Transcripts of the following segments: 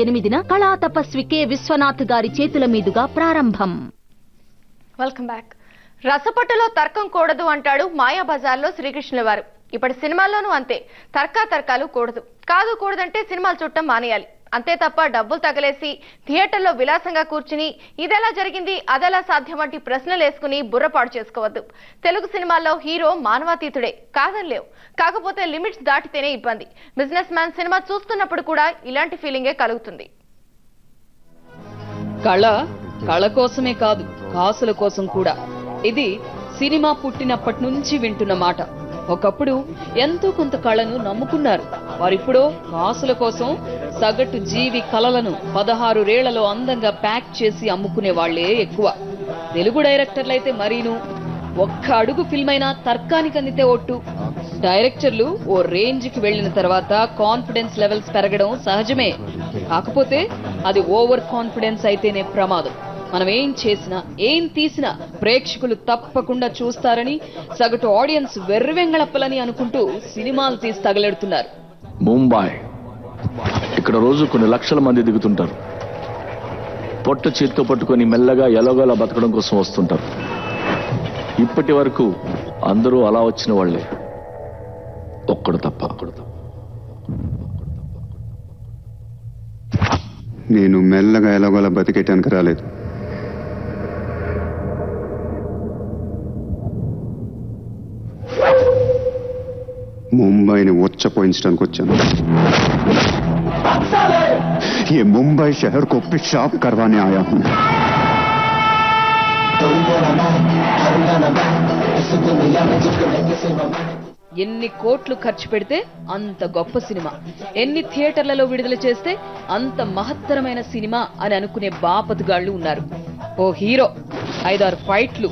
8న కళా తపస్వి కె విశ్వనాథ్ గారి చేతుల మీదుగా ప్రారంభం. Welcome back. రసపట్టులో తర్కం కూడదు అంటాడు మాయాబజార్లో శ్రీకృష్ణుల వారు. ఇప్పటి సినిమాల్లోనూ అంతే. తర్కాలు కూడదంటే సినిమాలు చూడటం మానేయాలి. అంతే తప్ప డబ్బులు తగలేసి థియేటర్లో విలాసంగా కూర్చుని ఇదెలా జరిగింది అదెలా సాధ్యం వంటి ప్రశ్నలు వేసుకుని బుర్రపాడు చేసుకోవద్దు. తెలుగు సినిమాల్లో హీరో మానవాతీతుడే కాదనిలేవు. కాకపోతే లిమిట్స్ దాటితేనే ఇబ్బంది. బిజినెస్ మ్యాన్ సినిమా చూస్తున్నప్పుడు కూడా ఇలాంటి ఫీలింగే కలుగుతుంది. కళ కోసమే కాదు, కాసుల కోసం కూడా. ఇది సినిమా పుట్టినప్పటి నుంచి వింటున్న మాట. ఒకప్పుడు ఎంతో కొంత కళను నమ్ముకున్నారు. వారిప్పుడో కాసుల కోసం సగటు జీవి కళలను 16 రేళ్లలో అందంగా ప్యాక్ చేసి అమ్ముకునే వాళ్లే ఎక్కువ. తెలుగు డైరెక్టర్లైతే మరీను. ఒక్క అడుగు ఫిల్మ్ అయినా తర్కానికి అందితే ఒట్టు. డైరెక్టర్లు ఓ రేంజ్ కి వెళ్లిన తర్వాత కాన్ఫిడెన్స్ లెవెల్స్ పెరగడం సహజమే. కాకపోతే అది ఓవర్ కాన్ఫిడెన్స్ అయితేనే ప్రమాదం. మనం ఏం చేసినా ఏం తీసినా ప్రేక్షకులు తప్పకుండా చూస్తారని సగటు ఆడియన్స్ వెర్రివెంగళప్పలని అనుకుంటూ సినిమాలు తీసి తగలెడుతున్నారు. ముంబై ఇక్కడ రోజు కొన్ని లక్షల మంది దిగుతుంటారు. పొట్ట చేత్తో పట్టుకొని మెల్లగా ఎలాగోలా బతకడం కోసం వస్తుంటారు. ఇప్పటి వరకు అందరూ అలా వచ్చిన వాళ్లే, ఒక్కడు తప్ప. నేను మెల్లగా ఎలాగోలా బతికేటానికి రాలేదు. मुंबई ने उच्चपोइंचడానికి వచ్చాను. ये मुंबई शहर को पेशाब करवाने आया हूं. ఎన్ని కోట్లు ఖర్చు పెడితే అంత గొప్ప సినిమా, ఎన్ని థియేటర్లలో విడుదల చేస్తే అంత మహత్తరమైన సినిమా అని అనుకునే బాపతుగాళ్లు ఉన్నారు. ఓ హీరో 5-6 ఫైట్లు,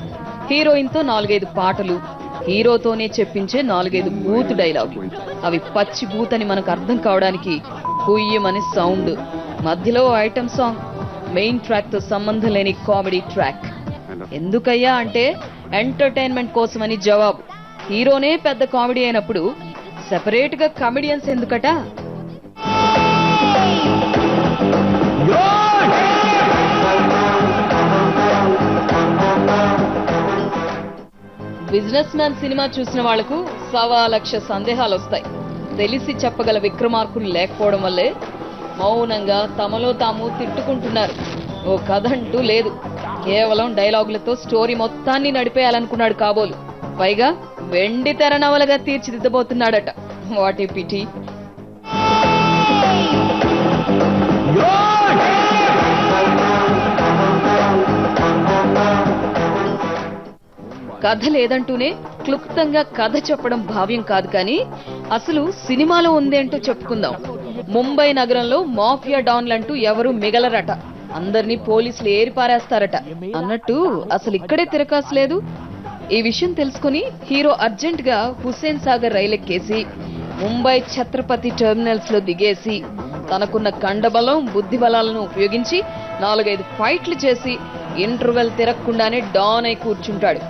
హీరోయిన్ తో 4-5 పాటలు, హీరోతోనే చెప్పించే 4-5 బూత్ డైలాగులు. అవి పచ్చి బూత్ అని మనకు అర్థం కావడానికి హుయ్యమని సౌండ్, మధ్యలో ఐటమ్ సాంగ్, మెయిన్ ట్రాక్ తో సంబంధం లేని కామెడీ ట్రాక్. ఎందుకయ్యా అంటే ఎంటర్టైన్మెంట్ కోసమని జవాబు. హీరోనే పెద్ద కామెడీ అయినప్పుడు సెపరేట్ గా కమెడియన్స్ ఎందుకట? బిజినెస్ మ్యాన్ సినిమా చూసిన వాళ్లకు 1,00,000 సందేహాలు వస్తాయి. తెలిసి చెప్పగల విక్రమార్కులు లేకపోవడం వల్లే మౌనంగా తమలో తాము తిట్టుకుంటున్నారు. ఓ కథ అంటూ లేదు. కేవలం డైలాగులతో స్టోరీ మొత్తాన్ని నడిపేయాలనుకున్నాడు కాబోలు. పైగా వెండి తెర నవలగా తీర్చిదిద్దబోతున్నాడట. What a PT. కథ లేదంటూనే క్లుప్తంగా కథ చెప్పడం భావ్యం కాదు. కానీ అసలు సినిమాలో ఉందేంటో చెప్పుకుందాం. ముంబై నగరంలో మాఫియా డాన్లంటూ ఎవరు మిగలరట. అందరినీ పోలీసులు ఏరిపారేస్తారట. అన్నట్టు అసలు ఇక్కడే తిరకాసు లేదు. ఈ విషయం తెలుసుకుని హీరో అర్జెంట్ గా హుస్సేన్ సాగర్ రైలెక్కేసి ముంబై ఛత్రపతి టెర్మినల్స్ లో దిగేసి తనకున్న కండబలం బుద్ధి బలాలను ఉపయోగించి 4-5 ఫైట్లు చేసి ఇంటర్వెల్ తిరగకుండానే డాన్ అయి కూర్చుంటాడు.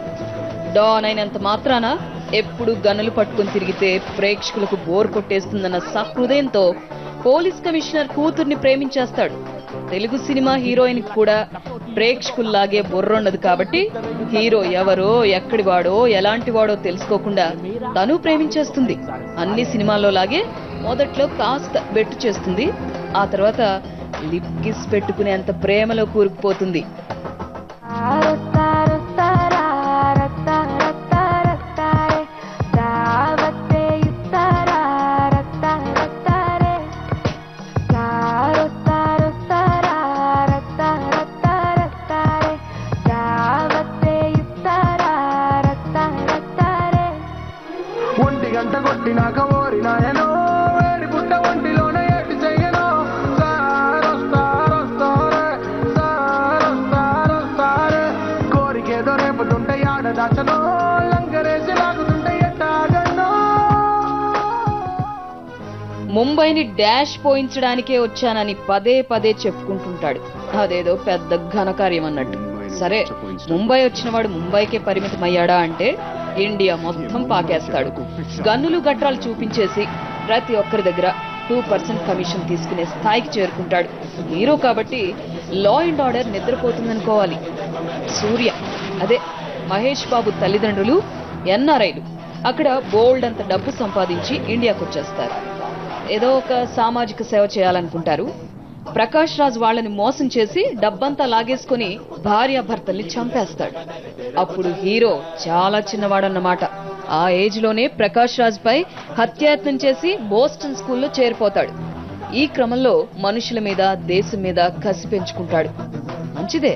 డాన్ అయినంత మాత్రాన ఎప్పుడు గన్నులు పట్టుకుని తిరిగితే ప్రేక్షకులకు బోర్ కొట్టేస్తుందన్న సహృదయంతో పోలీస్ కమిషనర్ కూతుర్ని ప్రేమించేస్తాడు. తెలుగు సినిమా హీరోయిన్ కూడా ప్రేక్షకుల్లాగే బుర్రుండదు కాబట్టి హీరో ఎవరో ఎక్కడి వాడో ఎలాంటి వాడో తెలుసుకోకుండా తను ప్రేమించేస్తుంది. అన్ని సినిమాల్లో లాగే మొదట్లో కాస్త బెట్టు చేస్తుంది. ఆ తర్వాత లిప్ కిస్ పెట్టుకునేంత ప్రేమలో కూరుకుపోతుంది. ముంబైని డాష్ పోయించడానికే వచ్చానని పదే పదే చెప్పుకుంటుంటాడు. అదేదో పెద్ద ఘనకార్యం అన్నట్టు. సరే, ముంబై వచ్చిన వాడు ముంబైకే పరిమితమయ్యాడా అంటే ఇండియా మొత్తం పాకేస్తాడు. గన్నులు గట్రాలు చూపించేసి ప్రతి ఒక్కరి దగ్గర 2% కమిషన్ తీసుకునే స్థాయికి చేరుకుంటాడు. హీరో కాబట్టి లా అండ్ ఆర్డర్ నిద్రపోతుందనుకోవాలి. సూర్య అదే మహేష్ బాబు తల్లిదండ్రులు ఎన్ఆర్ఐలు. అక్కడ బోల్డ్ అంత డబ్బు సంపాదించి ఇండియాకు వచ్చేస్తారు. ఏదో ఒక సామాజిక సేవ చేయాలనుకుంటారు. ప్రకాష్ రాజ్ వాళ్ళని మోసం చేసి డబ్బంతా లాగేసుకుని భార్యాభర్తల్ని చంపేస్తాడు. అప్పుడు హీరో చాలా చిన్నవాడన్నమాట. ఆ ఏజ్ లోనే ప్రకాష్ రాజ్ పై హత్యాయత్నం చేసి బోస్టన్ స్కూల్లో చేరిపోతాడు. ఈ క్రమంలో మనుషుల మీద దేశం మీద కసి పెంచుకుంటాడు. మంచిదే,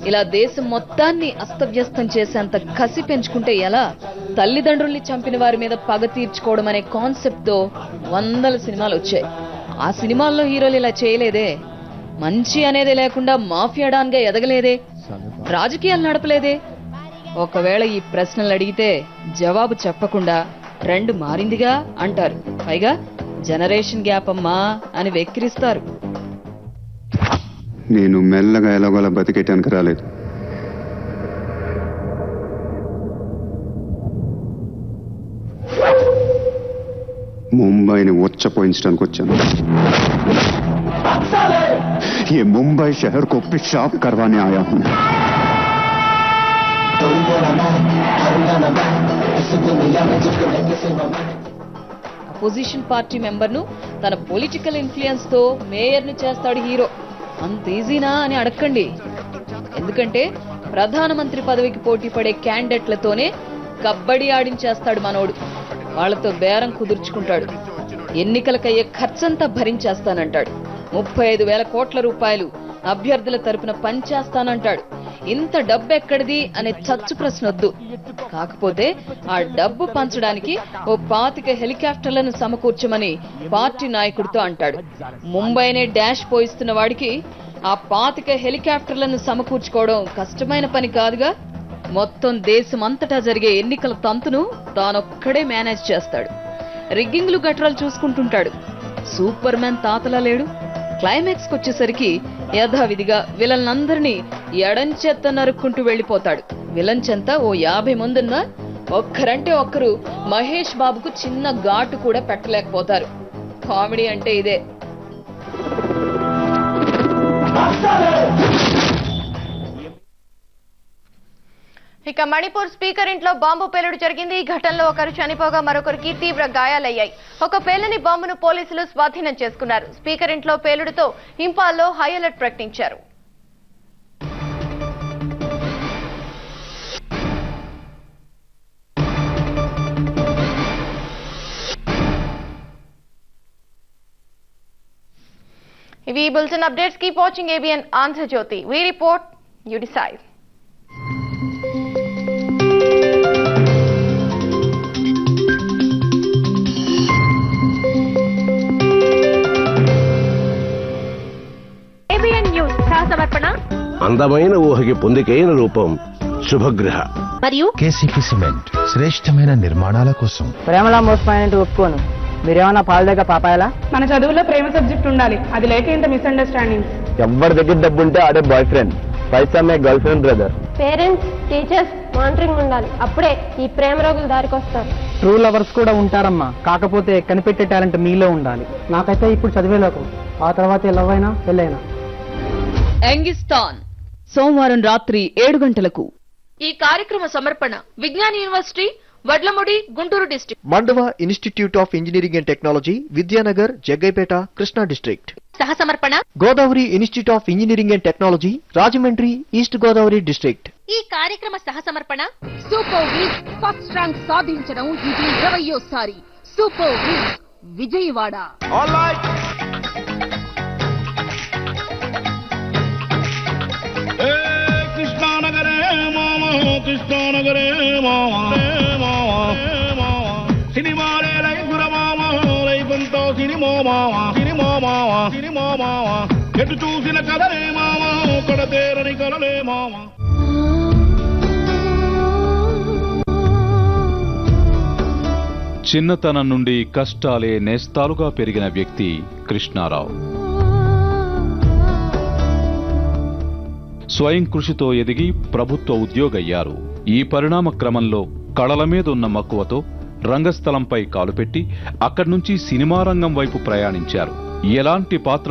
ఇలా దేశం మొత్తాన్ని అస్తవ్యస్తం చేసేంత కసి పెంచుకుంటే ఎలా? తల్లిదండ్రుల్ని చంపిన వారి మీద పగ తీర్చుకోవడం అనే కాన్సెప్ట్ తో 100 సినిమాలు వచ్చాయి. ఆ సినిమాల్లో హీరోలు ఇలా చేయలేదే. మంచి అనేది లేకుండా మాఫియా డాన్ గా ఎదగలేదే. రాజకీయాలు నడపలేదే. ఒకవేళ ఈ ప్రశ్నలు అడిగితే జవాబు చెప్పకుండా ట్రెండ్ మారిందిగా అంటారు. పైగా జనరేషన్ గ్యాప్ అమ్మా అని వెక్కిరిస్తారు. నేను మెల్లగా ఎలాగోలా బతికేటానికి రాలేదు. ముంబైని ఉచ్చపోయించడానికి వచ్చాను. ये मुंबई शहर को पेशाब करवाने आया हूं. అపోజిషన్ పార్టీ మెంబర్ ను తన పొలిటికల్ ఇన్ఫ్లుయెన్స్ తో మేయర్ ని చేస్తాడు హీరో. అంత ఈజీనా అని అడగండి. ఎందుకంటే ప్రధానమంత్రి పదవికి పోటీ పడే క్యాండిడేట్లతోనే కబ్బడి ఆడించేస్తాడు మనోడు. వాళ్లతో బేరం కుదుర్చుకుంటాడు. ఎన్నికలకయ్యే ఖర్చంతా భరించేస్తానంటాడు. 35,000 కోట్ల రూపాయలు అభ్యర్థుల తరపున పనిచేస్తానంటాడు. ఇంత డబ్బు ఎక్కడిది అనే చచ్చు ప్రశ్న వద్దు. కాకపోతే ఆ డబ్బు పంచడానికి ఓ 25 హెలికాప్టర్లను సమకూర్చమని పార్టీ నాయకుడితో అంటాడు. ముంబైనే డాష్ పోయిస్తున్న వాడికి ఆ 25 హెలికాప్టర్లను సమకూర్చుకోవడం కష్టమైన పని కాదుగా. మొత్తం దేశమంతటా జరిగే ఎన్నికల తంతును తానొక్కడే మేనేజ్ చేస్తాడు. రిగ్గింగ్లు గట్రాలు చూసుకుంటుంటాడు. సూపర్ మ్యాన్ తాతలా లేడు. క్లైమాక్స్ కొచ్చేసరికి యథావిధిగా విలన్లందరినీ ఎడంచెత్త నరుక్కుంటూ వెళ్లిపోతాడు. విలన్ చెంత ఓ 50 మందున్నా ఒక్కరంటే ఒక్కరు మహేష్ బాబుకు చిన్న ఘాటు కూడా పెట్టలేకపోతారు. కామెడీ అంటే ఇదే. ఇక మణిపూర్ స్పీకర్ ఇంట్లో బాంబు పేలుడు జరిగింది. ఈ ఘటనలో ఒకరు చనిపోగా మరొకరికి తీవ్ర గాయాలయ్యాయి. ఒక పేలని బాంబును పోలీసులు స్వాధీనం చేసుకున్నారు. స్పీకర్ ఇంట్లో పేలుడుతో ఇంపాల్లో హై అలర్ట్ ప్రకటించారు. ఇవి bulletin updates. Keep watching ABN Andhrajyothy. We report, you decide. సమర్పణ అందమైన ఊహకి పొందికైన రూపం శుభగ్రహ మరియు కేసీపీ సిమెంట్ శ్రేష్టమైన నిర్మాణాల కోసం. ప్రేమలా మోసపోయినట్టు ఒప్పుకోను. మీరేమన్నా పాల దగ్గర పాపాయాలా? మన చదువులో ప్రేమ సబ్జెక్ట్ ఉండాలి. అది లేక ఇంత మిస్అండర్స్టాండింగ్. ఎవరి దగ్గర డబ్బు ఉంటే ఆడే బాయ్ ఫ్రెండ్, పైసా మే girlfriend brother. Parents, teachers monitoring ఉండాలి. అప్పుడే ఈ ప్రేమ రోగులు దారికొస్తారు. ట్రూ లవర్స్ కూడా ఉంటారమ్మా. కాకపోతే కనిపెట్టే టాలెంట్ మీలో ఉండాలి. నాకైతే ఇప్పుడు చదివేలోకు, ఆ తర్వాత లవ్ అయినా పెళ్ళైనా. యంగిస్తాన్ సోమవారం రాత్రి 7 గంటలకు. ఈ కార్యక్రమ సమర్పణ Vignan university, Vadlamudi, Guntur district. Mandava institute of engineering and technology, Vidyanagar, Jaggaiahpet, Krishna district. సహ సమర్పణ Godavari institute of engineering and technology, Rajahmundry, east Godavari district. ఈ కార్యక్రమ సహ సమర్పణ సూపర్ వీక్ ఫస్ట్ ర్యాంక్ సాధించడం ఇది 20వ సూపర్ వీక్ విజయవాడ. కృష్ణానగరే మామ, కృష్ణానగరే మామ, సినిమాలే లైఫుర మామ, లైఫంతో సినిమా మామ, సినిమా మామ, సినిమా మామ, ఎటు చూసిన కలలే మామ, కడతేరని కలలే మామ. చిన్నతనం నుండి కష్టాలే నేస్తాలుగా పెరిగిన వ్యక్తి కృష్ణారావు. స్వయం కృషితో ఎదిగి ప్రభుత్వ ఉద్యోగయ్యారు. ఈ పరిణామ క్రమంలో కళల మీద ఉన్న మక్కువతో రంగస్థలంపై కాలుపెట్టి అక్కడి నుంచి సినిమా రంగం వైపు ప్రయాణించారు. ఎలాంటి పాత్ర